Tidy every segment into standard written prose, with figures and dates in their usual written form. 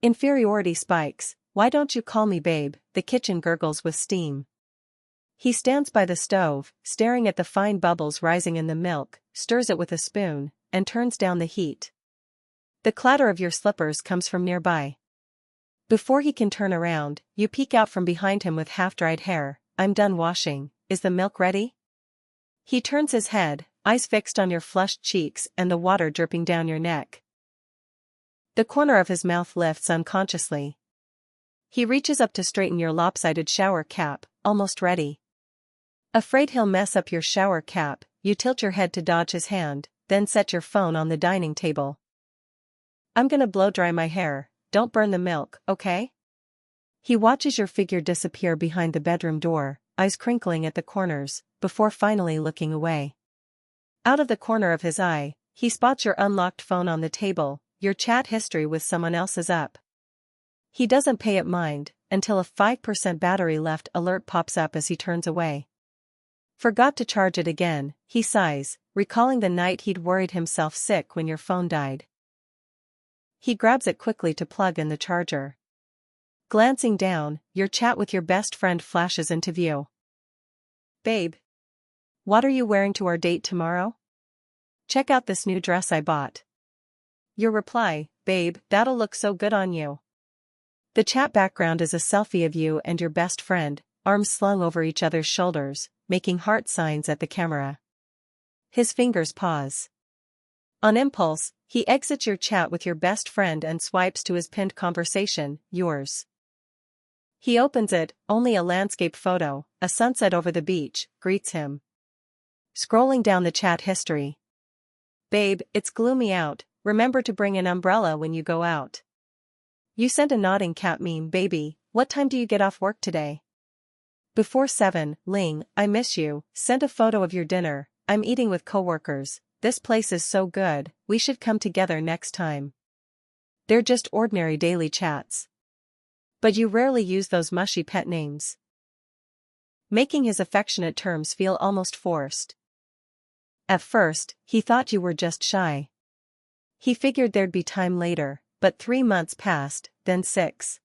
Inferiority spikes. Why don't you call me babe? The kitchen gurgles with steam. He stands by the stove, staring at the fine bubbles rising in the milk, stirs it with a spoon, and turns down the heat. The clatter of your slippers comes from nearby. Before he can turn around, you peek out from behind him with half-dried hair. I'm done washing. Is the milk ready? He turns his head, eyes fixed on your flushed cheeks and the water dripping down your neck. The corner of his mouth lifts unconsciously. He reaches up to straighten your lopsided shower cap, almost ready. Afraid he'll mess up your shower cap, you tilt your head to dodge his hand, then set your phone on the dining table. I'm gonna blow dry my hair, don't burn the milk, okay? He watches your figure disappear behind the bedroom door, eyes crinkling at the corners, before finally looking away. Out of the corner of his eye, he spots your unlocked phone on the table, your chat history with someone else is up. He doesn't pay it mind, until a 5% battery left alert pops up as he turns away. Forgot to charge it again, he sighs, recalling the night he'd worried himself sick when your phone died. He grabs it quickly to plug in the charger. Glancing down, your chat with your best friend flashes into view. Babe. What are you wearing to our date tomorrow? Check out this new dress I bought. Your reply, babe, that'll look so good on you. The chat background is a selfie of you and your best friend, arms slung over each other's shoulders, making heart signs at the camera. His fingers pause. On impulse, he exits your chat with your best friend and swipes to his pinned conversation, yours. He opens it, only a landscape photo, a sunset over the beach, greets him. Scrolling down the chat history. Babe, it's gloomy out, remember to bring an umbrella when you go out. You sent a nodding cat meme, baby, what time do you get off work today? Before 7, Ling, I miss you, sent a photo of your dinner, I'm eating with coworkers, this place is so good, we should come together next time. They're just ordinary daily chats. But you rarely use those mushy pet names, making his affectionate terms feel almost forced. At first, he thought you were just shy. He figured there'd be time later, but 3 months passed, then 6.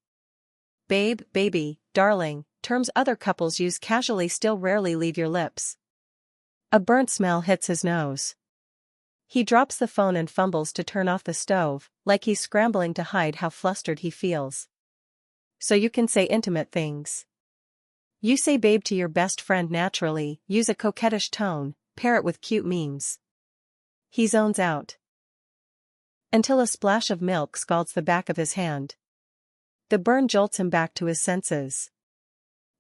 Babe, baby, darling, terms other couples use casually still rarely leave your lips. A burnt smell hits his nose. He drops the phone and fumbles to turn off the stove, like he's scrambling to hide how flustered he feels. So you can say intimate things. You say babe to your best friend naturally, use a coquettish tone, pair it with cute memes. He zones out. Until a splash of milk scalds the back of his hand. The burn jolts him back to his senses.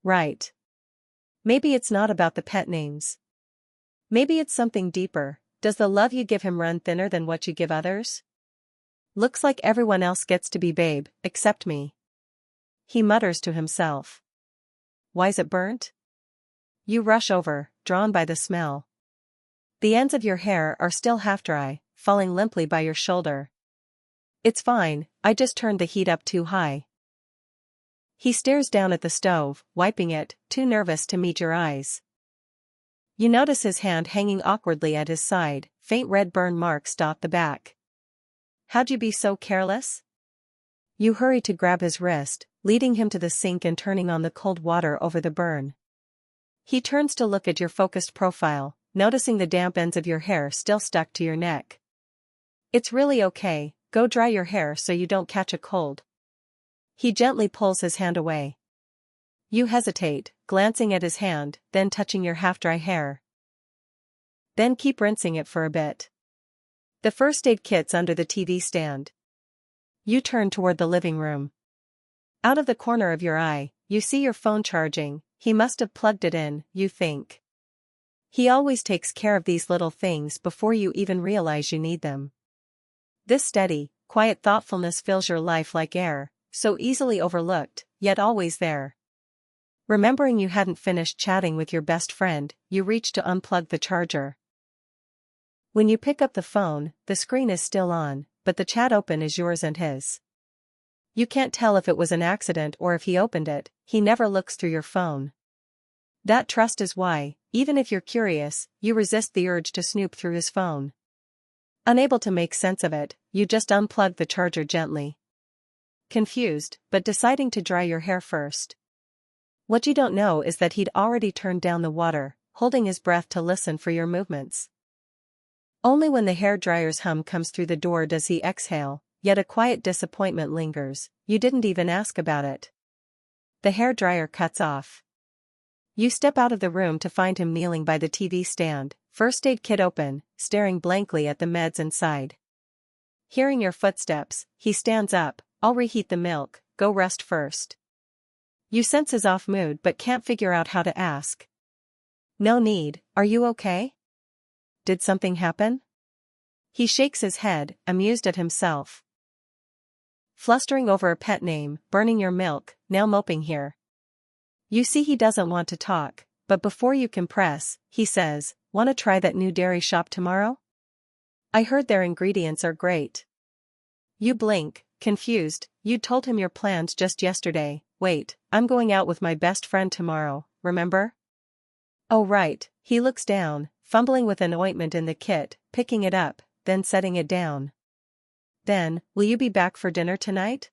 Right. Maybe it's not about the pet names. Maybe it's something deeper. Does the love you give him run thinner than what you give others? Looks like everyone else gets to be babe, except me. He mutters to himself. Why's it burnt? You rush over, drawn by the smell. The ends of your hair are still half dry, falling limply by your shoulder. It's fine, I just turned the heat up too high. He stares down at the stove, wiping it, too nervous to meet your eyes. You notice his hand hanging awkwardly at his side, faint red burn marks dot the back. How'd you be so careless? You hurry to grab his wrist, leading him to the sink and turning on the cold water over the burn. He turns to look at your focused profile, noticing the damp ends of your hair still stuck to your neck. It's really okay, go dry your hair so you don't catch a cold. He gently pulls his hand away. You hesitate, glancing at his hand, then touching your half-dry hair. Then keep rinsing it for a bit. The first aid kit's under the TV stand. You turn toward the living room. Out of the corner of your eye, you see your phone charging. He must have plugged it in, you think. He always takes care of these little things before you even realize you need them. This steady, quiet thoughtfulness fills your life like air, so easily overlooked, yet always there. Remembering you hadn't finished chatting with your best friend, you reach to unplug the charger. When you pick up the phone, the screen is still on, but the chat open is yours and his. You can't tell if it was an accident or if he opened it, he never looks through your phone. That trust is why, even if you're curious, you resist the urge to snoop through his phone. Unable to make sense of it, you just unplug the charger gently. confused, but deciding to dry your hair first. What you don't know is that he'd already turned down the water, holding his breath to listen for your movements. Only when the hairdryer's hum comes through the door does he exhale, yet a quiet disappointment lingers. You didn't even ask about it. The hairdryer cuts off. You step out of the room to find him kneeling by the TV stand, first aid kit open, staring blankly at the meds inside. Hearing your footsteps, he stands up. I'll reheat the milk, go rest first. You sense his off mood but can't figure out how to ask. No need, are you okay? Did something happen? He shakes his head, amused at himself. Flustering over a pet name, burning your milk, now moping here. You see he doesn't want to talk, but before you can press, he says, "Wanna try that new dairy shop tomorrow? I heard their ingredients are great." You blink, confused. You told him your plans just yesterday. Wait, I'm going out with my best friend tomorrow, remember? Oh right, he looks down, fumbling with an ointment in the kit, picking it up, then setting it down. Then, will you be back for dinner tonight?